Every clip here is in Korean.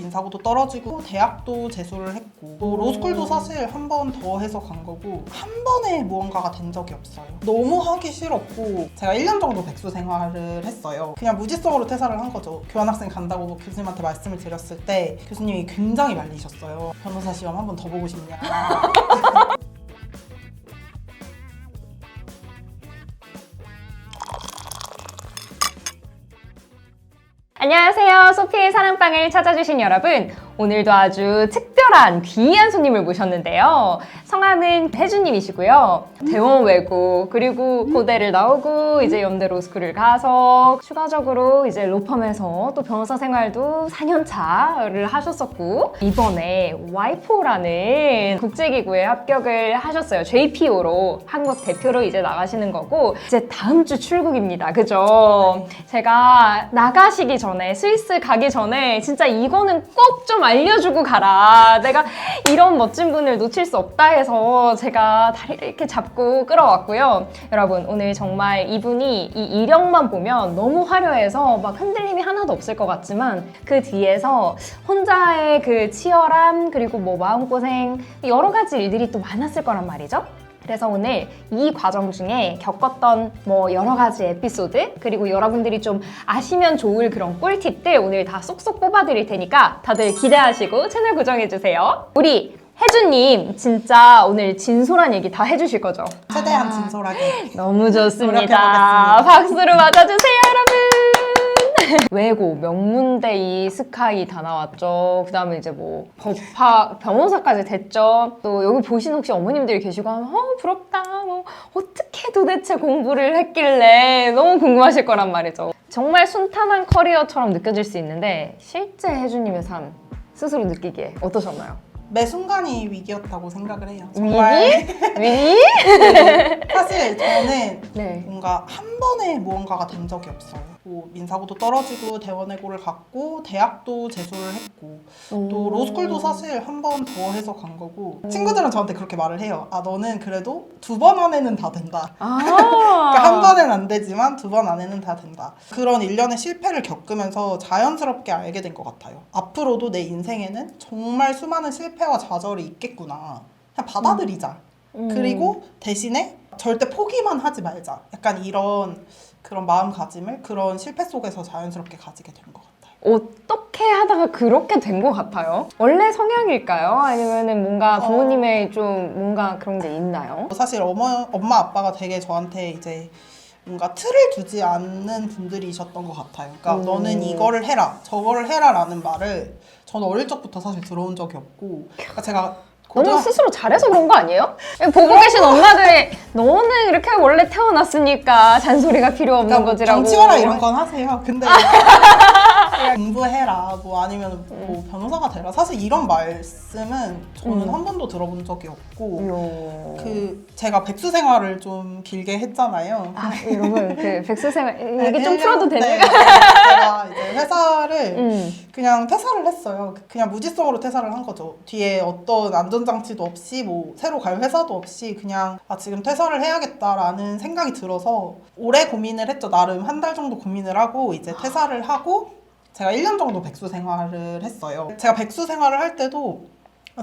민사고도 떨어지고 대학도 재수를 했고 또 로스쿨도 사실 한 번 더 해서 간 거고 한 번에 무언가가 된 적이 없어요. 너무 하기 싫었고 제가 1년 정도 백수 생활을 했어요. 그냥 무지성으로 퇴사를 한 거죠. 교환학생 간다고 교수님한테 말씀을 드렸을 때 교수님이 굉장히 말리셨어요. 변호사 시험 한 번 더 보고 싶냐. 안녕하세요. 소피의 사랑방을 찾아주신 여러분, 오늘도 아주 특별한 귀한 손님을 모셨는데요. 성함은 혜주님이시고요. 대원 외고, 그리고 고대를 나오고 이제 연대 로스쿨을 가서 추가적으로 이제 로펌에서 또 변호사 생활도 4년차를 하셨었고 이번에 와이포라는 국제기구에 합격을 하셨어요. JPO로 한국 대표로 이제 나가시는 거고 이제 다음 주 출국입니다. 그죠? 제가 나가시기 전에 스위스 가기 전에 진짜 이거는 꼭 좀 알려주고 가라. 내가 이런 멋진 분을 놓칠 수 없다 해서 제가 다리를 이렇게 잡고 끌어왔고요. 여러분 오늘 정말 이분이 이 이력만 보면 너무 화려해서 막 흔들림이 하나도 없을 것 같지만 그 뒤에서 혼자의 그 치열함 그리고 뭐 마음고생 여러 가지 일들이 또 많았을 거란 말이죠. 그래서 오늘 이 과정 중에 겪었던 뭐 여러 가지 에피소드 그리고 여러분들이 좀 아시면 좋을 그런 꿀팁들 오늘 다 쏙쏙 뽑아드릴 테니까 다들 기대하시고 채널 고정해주세요. 우리 혜주님 진짜 오늘 진솔한 얘기 다 해주실 거죠? 최대한 진솔하게. 너무 좋습니다. 노력해보겠습니다. 박수로 맞아주세요 여러분. 외고, 명문대 스카이 다 나왔죠. 그 다음에 이제 뭐 법학, 변호사까지 됐죠. 또 여기 보신 혹시 어머님들이 계시고 하면 부럽다. 뭐 어떻게 도대체 공부를 했길래 너무 궁금하실 거란 말이죠. 정말 순탄한 커리어처럼 느껴질 수 있는데 실제 혜주님의 삶 스스로 느끼기에 어떠셨나요? 매 순간이 위기였다고 생각을 해요. 위기? 사실 저는 네. 뭔가 한 번에 무언가가 된 적이 없어요. 뭐 민사고도 떨어지고 대원외고를 갔고 대학도 재수를 했고 또 로스쿨도 사실 한 번 더 해서 간 거고 친구들은 저한테 그렇게 말을 해요. 아 너는 그래도 2번 안에는 다 된다. 그러니까 한 번은 안 되지만 2번 안에는 다 된다. 그런 일련의 실패를 겪으면서 자연스럽게 알게 된 것 같아요. 앞으로도 내 인생에는 정말 수많은 실패와 좌절이 있겠구나. 그냥 받아들이자. 그리고 대신에 절대 포기만 하지 말자. 약간 이런 그런 마음가짐을 그런 실패 속에서 자연스럽게 가지게 된 것 같아요. 어떻게 하다가 그렇게 된 것 같아요? 원래 성향일까요? 아니면은 뭔가 부모님의 좀 뭔가 그런 게 있나요? 사실 엄마 아빠가 되게 저한테 이제 뭔가 틀을 두지 않는 분들이셨던 것 같아요. 그러니까 너는 이거를 해라, 저거를 해라 라는 말을 저는 어릴 적부터 사실 들어온 적이 없고 그러니까 제가 너무 스스로 잘해서 그런 거 아니에요? 보고 계신 엄마들이 너는 이렇게 원래 태어났으니까 잔소리가 필요 없는 그러니까 거지라고 정치화라 이런 건 하세요. 근데 그냥 공부해라 뭐 아니면 뭐 변호사가 되라 사실 이런 말씀은 저는 한 번도 들어본 적이 없고 그 제가 백수 생활을 좀 길게 했잖아요. 아 여러분 그 백수 생활 얘기 좀 풀어도 됩니까? 네, 제가 이제 회사를 그냥 퇴사를 했어요. 그냥 무지성으로 퇴사를 한 거죠. 뒤에 어떤 안전장치도 없이 뭐 새로 갈 회사도 없이 그냥 아 지금 퇴사를 해야겠다라는 생각이 들어서 오래 고민을 했죠. 나름 한 달 정도 고민을 하고 이제 퇴사를 하고 제가 1년 정도 백수 생활을 했어요. 제가 백수 생활을 할 때도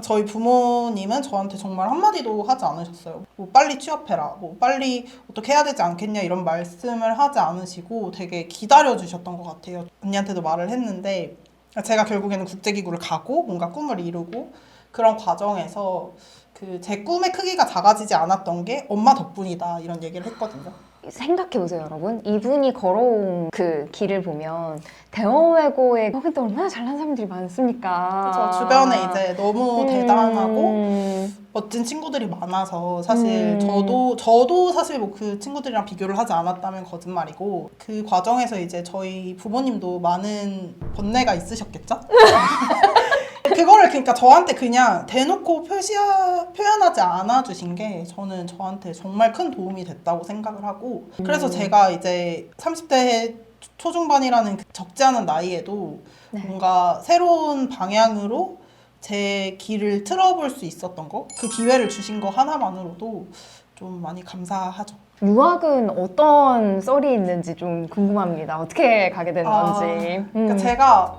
저희 부모님은 저한테 정말 한마디도 하지 않으셨어요. 뭐 빨리 취업해라, 뭐 빨리 어떻게 해야 되지 않겠냐 이런 말씀을 하지 않으시고 되게 기다려주셨던 것 같아요. 언니한테도 말을 했는데 제가 결국에는 국제기구를 가고 뭔가 꿈을 이루고 그런 과정에서 그 제 꿈의 크기가 작아지지 않았던 게 엄마 덕분이다 이런 얘기를 했거든요. 생각해보세요 여러분 이분이 걸어온 그 길을 보면 대원외고에 거기도 얼마나 잘난 사람들이 많습니까? 그래서 주변에 이제 너무 대단하고 멋진 친구들이 많아서 사실 저도 사실 뭐 그 친구들이랑 비교를 하지 않았다면 거짓말이고 그 과정에서 이제 저희 부모님도 많은 번뇌가 있으셨겠죠? 그거를 그러니까 저한테 그냥 대놓고 표현하지 않아 주신 게 저는 저한테 정말 큰 도움이 됐다고 생각을 하고 그래서 제가 이제 30대 초중반이라는 적지 않은 나이에도 뭔가 새로운 방향으로 제 길을 틀어볼 수 있었던 거 그 기회를 주신 거 하나만으로도 좀 많이 감사하죠. 유학은 어떤 썰이 있는지 좀 궁금합니다. 어떻게 가게 된 건지. 그러니까 제가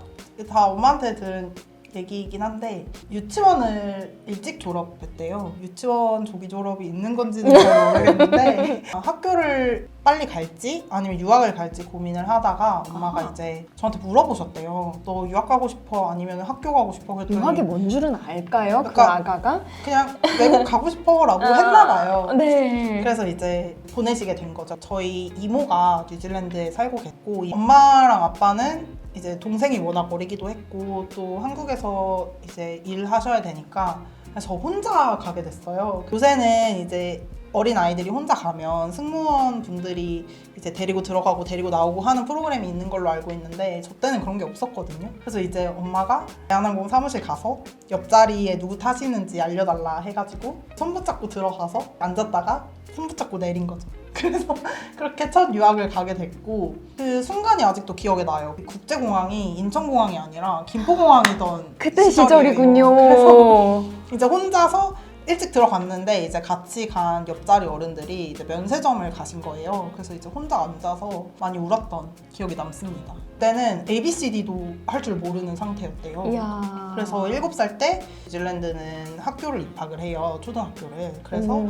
다 엄마한테 들은 얘기이긴 한데 유치원을 일찍 졸업했대요. 유치원 조기 졸업이 있는 건지는 잘 모르겠는데 학교를 빨리 갈지 아니면 유학을 갈지 고민을 하다가 엄마가 이제 저한테 물어보셨대요. 너 유학 가고 싶어? 아니면 학교 가고 싶어? 그랬더니 유학이 뭔 줄은 알까요? 그 그러니까 아가가? 그냥 외국 가고 싶어라고 했나 봐요. 네. 그래서 이제 보내시게 된 거죠. 저희 이모가 뉴질랜드에 살고 계고 엄마랑 아빠는 이제 동생이 워낙 어리기도 했고 또 한국에서 이제 일하셔야 되니까 저 혼자 가게 됐어요. 요새는 이제 어린 아이들이 혼자 가면 승무원 분들이 이제 데리고 들어가고 데리고 나오고 하는 프로그램이 있는 걸로 알고 있는데 저 때는 그런 게 없었거든요. 그래서 이제 엄마가 대한항공 사무실 가서 옆자리에 누구 타시는지 알려달라 해가지고 손 붙잡고 들어가서 앉았다가 손 붙잡고 내린 거죠. 그래서 그렇게 첫 유학을 가게 됐고 그 순간이 아직도 기억에 나요. 국제공항이 인천공항이 아니라 김포공항이던 그때 시절이에요. 시절이군요. 그래서 이제 혼자서 일찍 들어갔는데 이제 같이 간 옆자리 어른들이 이제 면세점을 가신 거예요. 그래서 이제 혼자 앉아서 많이 울었던 기억이 남습니다. 그때는 ABCD도 할 줄 모르는 상태였대요. 이야. 그래서 7살 때 뉴질랜드는 학교를 입학을 해요. 초등학교를. 그래서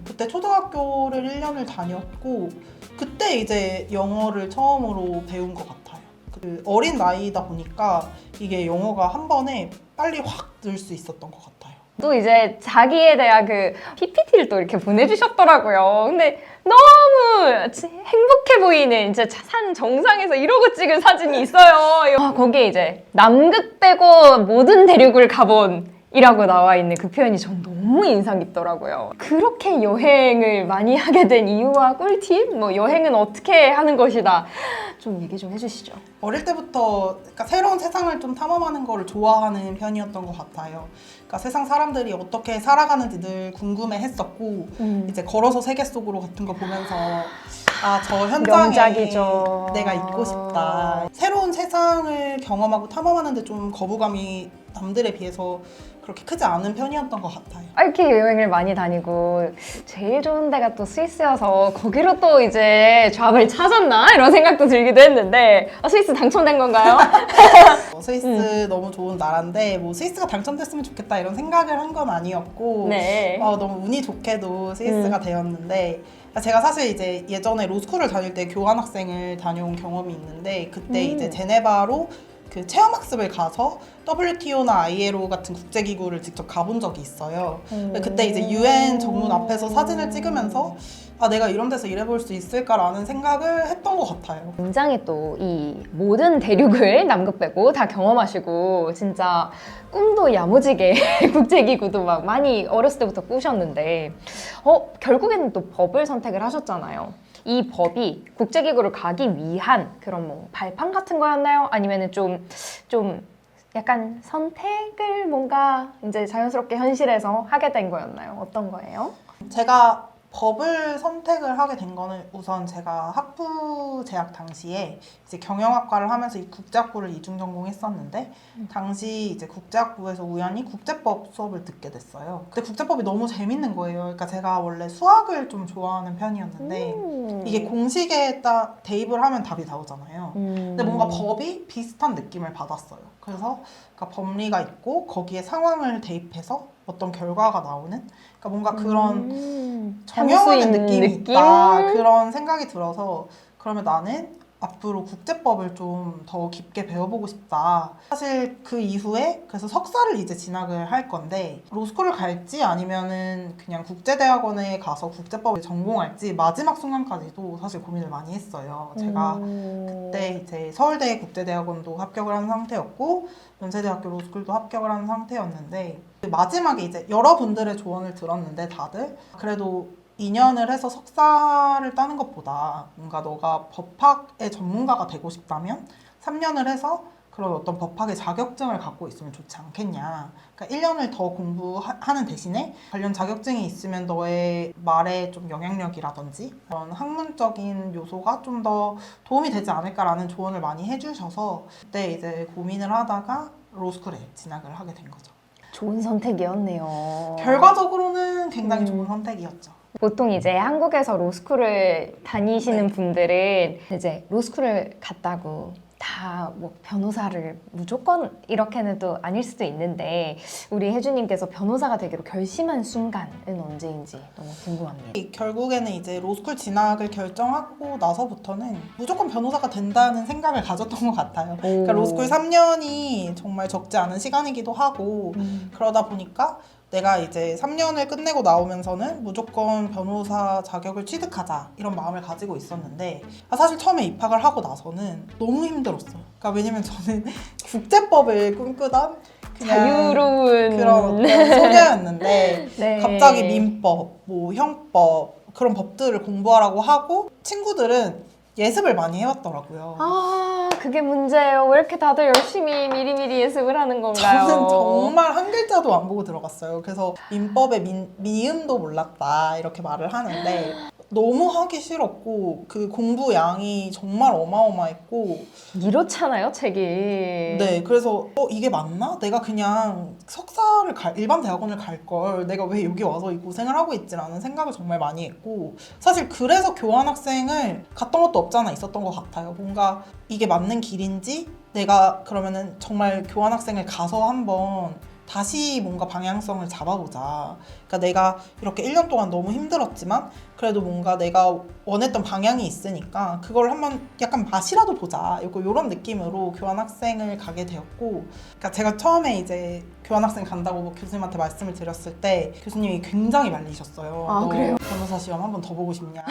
그때 초등학교를 1년을 다녔고 그때 이제 영어를 처음으로 배운 것 같아요. 그 어린 나이다 보니까 이게 영어가 한 번에 빨리 확 늘 수 있었던 것 같아요. 또 이제 자기에 대한 그 PPT를 또 이렇게 보내주셨더라고요. 근데 너무 행복해 보이는 이제 산 정상에서 이러고 찍은 사진이 있어요. 거기에 이제 남극 빼고 모든 대륙을 가본 이라고 나와 있는 그 표현이 전 너무 인상 깊더라고요. 그렇게 여행을 많이 하게 된 이유와 꿀팁? 뭐 여행은 어떻게 하는 것이다. 좀 얘기 좀 해주시죠. 어릴 때부터 그러니까 새로운 세상을 좀 탐험하는 거를 좋아하는 편이었던 것 같아요. 그러니까 세상 사람들이 어떻게 살아가는지 늘 궁금해했었고 이제 걸어서 세계 속으로 같은 거 보면서 아, 저 현장에 명작이죠. 내가 있고 싶다. 새로운 세상을 경험하고 탐험하는데 좀 거부감이 남들에 비해서 그렇게 크지 않은 편이었던 것 같아요. 이렇게 여행을 많이 다니고 제일 좋은 데가 또 스위스여서 거기로 또 이제 잡을 찾았나? 이런 생각도 들기도 했는데 스위스 당첨된 건가요? 스위스 너무 좋은 나라인데 뭐 스위스가 당첨됐으면 좋겠다 이런 생각을 한 건 아니었고 네. 너무 운이 좋게도 스위스가 되었는데 제가 사실 이제 예전에 로스쿨을 다닐 때 교환학생을 다녀온 경험이 있는데 그때 이제 제네바로 그 체험학습을 가서 WTO나 ILO 같은 국제기구를 직접 가본 적이 있어요. 그때 이제 UN 정문 앞에서 사진을 찍으면서 아, 내가 이런 데서 일해볼 수 있을까라는 생각을 했던 것 같아요. 굉장히 또 이 모든 대륙을 남극 빼고 다 경험하시고 진짜 꿈도 야무지게 국제기구도 막 많이 어렸을 때부터 꾸셨는데 결국에는 또 법을 선택을 하셨잖아요. 이 법이 국제기구를 가기 위한 그런 뭐 발판 같은 거였나요? 아니면은 좀 약간 선택을 뭔가 이제 자연스럽게 현실에서 하게 된 거였나요? 어떤 거예요? 제가 법을 선택을 하게 된 거는 우선 제가 학부 재학 당시에 이제 경영학과를 하면서 이 국제학부를 이중 전공했었는데 당시 이제 국제학부에서 우연히 국제법 수업을 듣게 됐어요. 근데 국제법이 너무 재밌는 거예요. 그러니까 제가 원래 수학을 좀 좋아하는 편이었는데 이게 공식에 딱 대입을 하면 답이 나오잖아요. 근데 뭔가 법이 비슷한 느낌을 받았어요. 그래서 그러니까 법리가 있고 거기에 상황을 대입해서 어떤 결과가 나오는 그러니까 뭔가 그런 정형화된 느낌이 있다 그런 생각이 들어서 그러면 나는 앞으로 국제법을 좀 더 깊게 배워보고 싶다. 사실 그 이후에 그래서 석사를 이제 진학을 할 건데 로스쿨을 갈지 아니면은 그냥 국제대학원에 가서 국제법을 전공할지 마지막 순간까지도 사실 고민을 많이 했어요. 제가 그때 이제 서울대 국제대학원도 합격을 한 상태였고 연세대학교 로스쿨도 합격을 한 상태였는데 마지막에 이제 여러분들의 조언을 들었는데 다들 그래도 2년을 해서 석사를 따는 것보다 뭔가 너가 법학의 전문가가 되고 싶다면 3년을 해서 그런 어떤 법학의 자격증을 갖고 있으면 좋지 않겠냐. 그러니까 1년을 더 공부하는 대신에 관련 자격증이 있으면 너의 말에 좀 영향력이라든지 그런 학문적인 요소가 좀 더 도움이 되지 않을까라는 조언을 많이 해주셔서 그때 이제 고민을 하다가 로스쿨에 진학을 하게 된 거죠. 좋은 선택이었네요. 결과적으로는 굉장히 좋은 선택이었죠. 보통 이제 한국에서 로스쿨을 다니시는 분들은 이제 로스쿨을 갔다고 다 다 뭐 변호사를 무조건 이렇게는 또 아닐 수도 있는데 우리 혜주님께서 변호사가 되기로 결심한 순간은 언제인지 너무 궁금합니다. 결국에는 이제 로스쿨 진학을 결정하고 나서부터는 무조건 변호사가 된다는 생각을 가졌던 것 같아요. 그러니까 로스쿨 3년이 정말 적지 않은 시간이기도 하고 그러다 보니까 내가 이제 3년을 끝내고 나오면서는 무조건 변호사 자격을 취득하자 이런 마음을 가지고 있었는데 사실 처음에 입학을 하고 나서는 너무 힘들었어요. 그러니까 왜냐면 저는 국제법을 꿈꾸던 그냥 자유로운 그런 어떤 소녀였는데 네. 갑자기 민법, 뭐 형법 그런 법들을 공부하라고 하고 친구들은 예습을 많이 해왔더라고요. 아, 그게 문제예요. 왜 이렇게 다들 열심히 미리미리 예습을 하는 건가요? 저는 정말 한 글자도 안 보고 들어갔어요. 그래서 민법의 미음도 몰랐다 이렇게 말을 하는데 너무 하기 싫었고 그 공부 양이 정말 어마어마했고 이렇잖아요, 책이. 네, 그래서 이게 맞나? 내가 그냥 석사를 일반 대학원을 갈 걸 내가 왜 여기 와서 이 고생을 하고 있지라는 생각을 정말 많이 했고 사실 그래서 교환학생을 갔던 것도 없잖아 있었던 것 같아요. 뭔가 이게 맞는 길인지 내가 그러면은 정말 교환학생을 가서 한번 다시 뭔가 방향성을 잡아보자. 그러니까 내가 이렇게 1년 동안 너무 힘들었지만 그래도 뭔가 내가 원했던 방향이 있으니까 그걸 한번 약간 맛이라도 보자. 이런 느낌으로 교환학생을 가게 되었고 그러니까 제가 처음에 이제 교환학생 간다고 뭐 교수님한테 말씀을 드렸을 때 교수님이 굉장히 말리셨어요. 아, 그래요? 변호사 시험 한 번 더 보고 싶냐.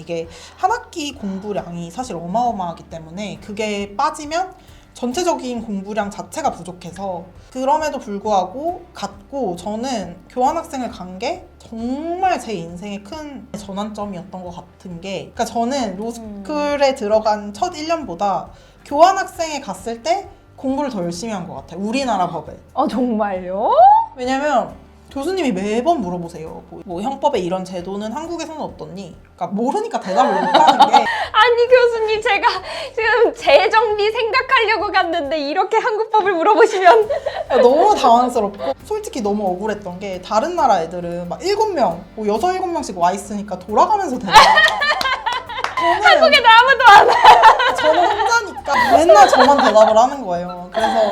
이게 한 학기 공부량이 사실 어마어마하기 때문에 그게 빠지면 전체적인 공부량 자체가 부족해서 그럼에도 불구하고 갔고 저는 교환학생을 간 게 정말 제 인생의 큰 전환점이었던 것 같은 게 그러니까 저는 로스쿨에 들어간 첫 1년보다 교환학생에 갔을 때 공부를 더 열심히 한 것 같아요. 우리나라 법을. 아, 정말요? 왜냐면 교수님이 매번 물어보세요. 뭐 형법의 이런 제도는 한국에서는 어떻니? 그러니까 모르니까 대답을 못하는 게 아니, 교수님, 제가 지금 재정비 생각하려고 갔는데 이렇게 한국법을 물어보시면 너무 당황스럽고 솔직히 너무 억울했던 게 다른 나라 애들은 막 7명, 뭐 6, 7명씩 와 있으니까 돌아가면서 대답 한국에도 아무도 안 와. 저는 혼자니까 맨날 저만 대답을 하는 거예요. 그래서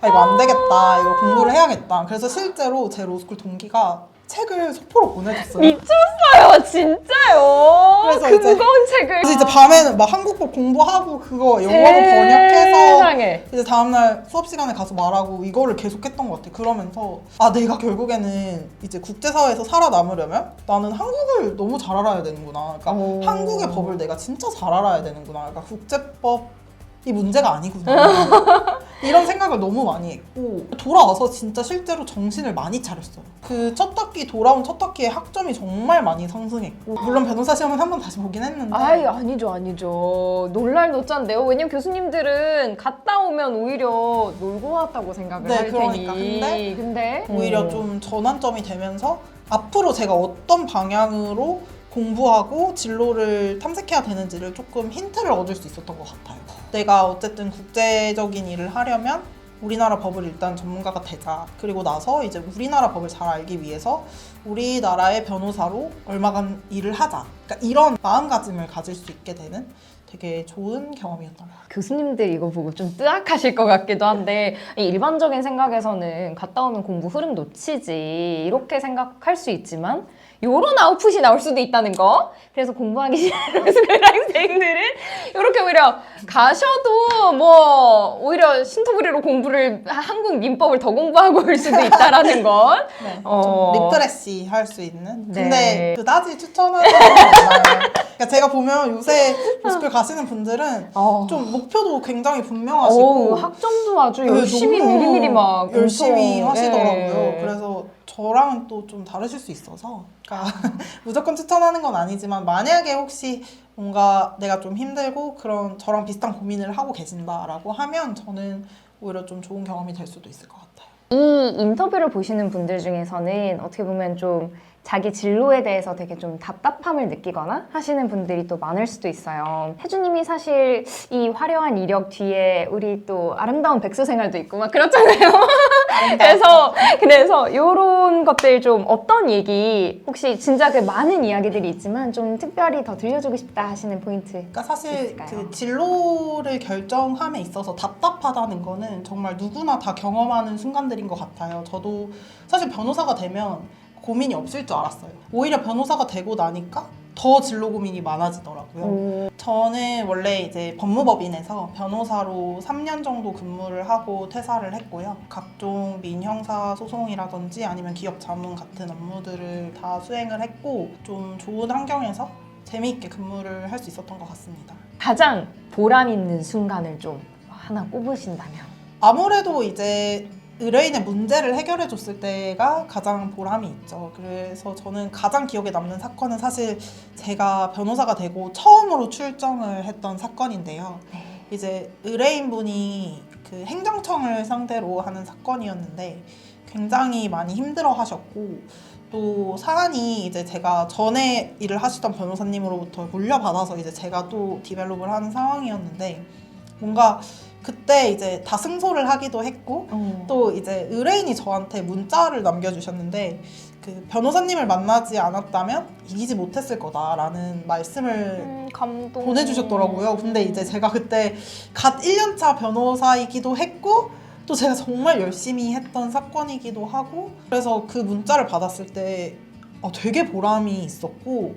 이거 안 되겠다. 이거 공부를 해야겠다. 그래서 실제로 제 로스쿨 동기가 책을 소포로 보내줬어요. 미쳤어요, 진짜요. 그래서 그 이제- 무거운 책을. 그래서 이제 밤에는 막 한국법 공부하고 그거 영어로 번역해서 세상에. 이제 다음날 수업 시간에 가서 말하고 이거를 계속 했던 것 같아. 그러면서 내가 결국에는 이제 국제사회에서 살아남으려면 나는 한국을 너무 잘 알아야 되는구나. 그러니까 오. 한국의 법을 내가 진짜 잘 알아야 되는구나. 그러니까 국제법이 문제가 아니구나. 이런 생각을 너무 많이 했고 돌아와서 진짜 실제로 정신을 많이 차렸어요. 그 첫 학기 돌아온 첫 학기에 학점이 정말 많이 상승했고 물론 변호사 시험은 한 번 다시 보긴 했는데 아이, 아니죠. 놀랄 노짠데요. 왜냐면 교수님들은 갔다 오면 오히려 놀고 왔다고 생각을 네, 할 테니. 그러니까. 근데 오히려 좀 전환점이 되면서 앞으로 제가 어떤 방향으로 공부하고 진로를 탐색해야 되는지를 조금 힌트를 얻을 수 있었던 것 같아요. 내가 어쨌든 국제적인 일을 하려면 우리나라 법을 일단 전문가가 되자. 그리고 나서 이제 우리나라 법을 잘 알기 위해서 우리나라의 변호사로 얼마간 일을 하자. 그러니까 이런 마음가짐을 가질 수 있게 되는 되게 좋은 경험이었던 것 같아요. 교수님들 이거 보고 좀 뜨악하실 것 같기도 한데 일반적인 생각에서는 갔다 오면 공부 흐름 놓치지 이렇게 생각할 수 있지만 요런 아웃풋이 나올 수도 있다는 거. 그래서 공부하기 싫은 로스쿨 학생들은 이렇게 오히려 가셔도 뭐 오히려 신토부리로 공부를 한국 민법을 더 공부하고 올 수도 있다라는 건. 네, 어. 좀 리프레시 할 수 있는. 네. 근데 그다지 추천하는 건 않아요. 그러니까 제가 보면 요새 로스쿨 가시는 분들은 좀 목표도 굉장히 분명하시고 학점도 아주 네, 열심히 너무 미리미리 막 열심히 엄청, 하시더라고요. 네. 그래서 저랑은 또 좀 다르실 수 있어서 그러니까 무조건 추천하는 건 아니지만 만약에 혹시 뭔가 내가 좀 힘들고 그런 저랑 비슷한 고민을 하고 계신다라고 하면 저는 오히려 좀 좋은 경험이 될 수도 있을 것 같아요. 이 인터뷰를 보시는 분들 중에서는 어떻게 보면 좀 자기 진로에 대해서 되게 좀 답답함을 느끼거나 하시는 분들이 또 많을 수도 있어요. 혜주님이 사실 이 화려한 이력 뒤에 우리 또 아름다운 백수 생활도 있고 막 그렇잖아요. 그래서 이런 것들 좀 어떤 얘기 혹시 진짜 그 많은 이야기들이 있지만 좀 특별히 더 들려주고 싶다 하시는 포인트. 그러니까 사실 있을까요? 그 진로를 결정함에 있어서 답답하다는 거는 정말 누구나 다 경험하는 순간들인 것 같아요. 저도 사실 변호사가 되면 고민이 없을 줄 알았어요. 오히려 변호사가 되고 나니까 더 진로 고민이 많아지더라고요. 저는 원래 이제 법무법인에서 변호사로 3년 정도 근무를 하고 퇴사를 했고요. 각종 민형사 소송이라든지 아니면 기업 자문 같은 업무들을 다 수행을 했고 좀 좋은 환경에서 재미있게 근무를 할 수 있었던 것 같습니다. 가장 보람 있는 순간을 좀 하나 꼽으신다면? 아무래도 이제 의뢰인의 문제를 해결해 줬을 때가 가장 보람이 있죠. 그래서 저는 가장 기억에 남는 사건은 사실 제가 변호사가 되고 처음으로 출정을 했던 사건인데요. 이제 의뢰인분이 그 행정청을 상대로 하는 사건이었는데 굉장히 많이 힘들어 하셨고 또 사안이 이제 제가 전에 일을 하시던 변호사님으로부터 물려받아서 이제 제가 또 디벨롭을 하는 상황이었는데 뭔가 그때 이제 다 승소를 하기도 했고 또 이제 의뢰인이 저한테 문자를 남겨주셨는데 그 변호사님을 만나지 않았다면 이기지 못했을 거다라는 말씀을 감동. 보내주셨더라고요. 근데 이제 제가 그때 갓 1년차 변호사이기도 했고 또 제가 정말 열심히 했던 사건이기도 하고 그래서 그 문자를 받았을 때 되게 보람이 있었고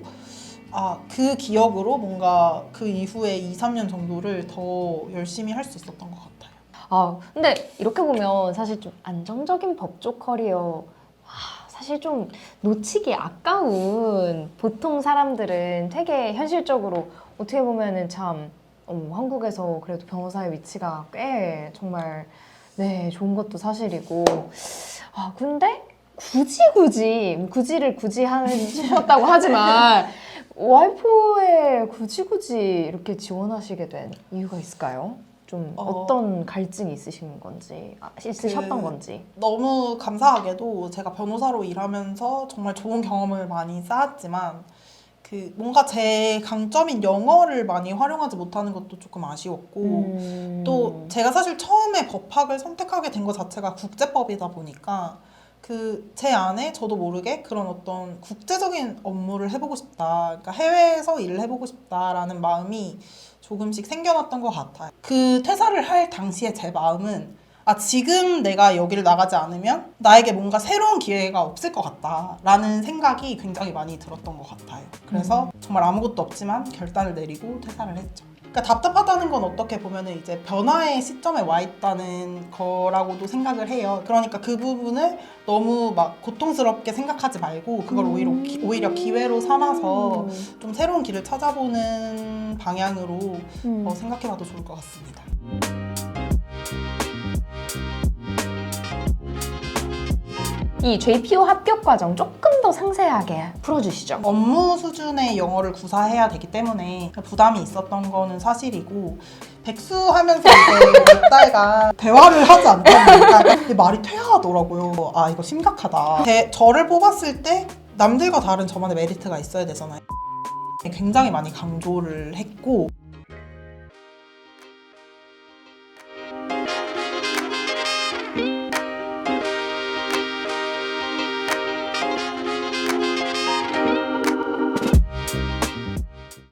그 기억으로 뭔가 그 이후에 2, 3년 정도를 더 열심히 할 수 있었던 것 같아요. 근데 이렇게 보면 사실 좀 안정적인 법조 커리어 사실 좀 놓치기 아까운 보통 사람들은 되게 현실적으로 어떻게 보면은 참 한국에서 그래도 변호사의 위치가 꽤 정말 좋은 것도 사실이고 근데 굳이 하셨다고 하지만 와이프에 굳이 이렇게 지원하시게 된 이유가 있을까요? 좀 어떤 갈증이 있으신 건지, 있으셨던 건지. 너무 감사하게도 제가 변호사로 일하면서 정말 좋은 경험을 많이 쌓았지만 그 뭔가 제 강점인 영어를 많이 활용하지 못하는 것도 조금 아쉬웠고 또 제가 사실 처음에 법학을 선택하게 된 것 자체가 국제법이다 보니까 그 제 안에 저도 모르게 그런 어떤 국제적인 업무를 해보고 싶다. 그러니까 해외에서 일을 해보고 싶다라는 마음이 조금씩 생겨났던 것 같아요. 그 퇴사를 할 당시에 제 마음은 지금 내가 여기를 나가지 않으면 나에게 뭔가 새로운 기회가 없을 것 같다라는 생각이 굉장히 많이 들었던 것 같아요. 그래서 정말 아무것도 없지만 결단을 내리고 퇴사를 했죠. 그러니까 답답하다는 건 어떻게 보면은 이제 변화의 시점에 와 있다는 거라고도 생각을 해요. 그러니까 그 부분을 너무 막 고통스럽게 생각하지 말고 그걸 오히려 기회로 삼아서 좀 새로운 길을 찾아보는 방향으로 생각해봐도 좋을 것 같습니다. 이 JPO 합격 과정 조금 더 상세하게 풀어주시죠. 업무 수준의 영어를 구사해야 되기 때문에 부담이 있었던 거는 사실이고 백수하면서 이제 몇 달간 대화를 하지 않다 보니까 말이 퇴화하더라고요. 이거 심각하다. 저를 뽑았을 때 남들과 다른 저만의 메리트가 있어야 되잖아요. 굉장히 많이 강조를 했고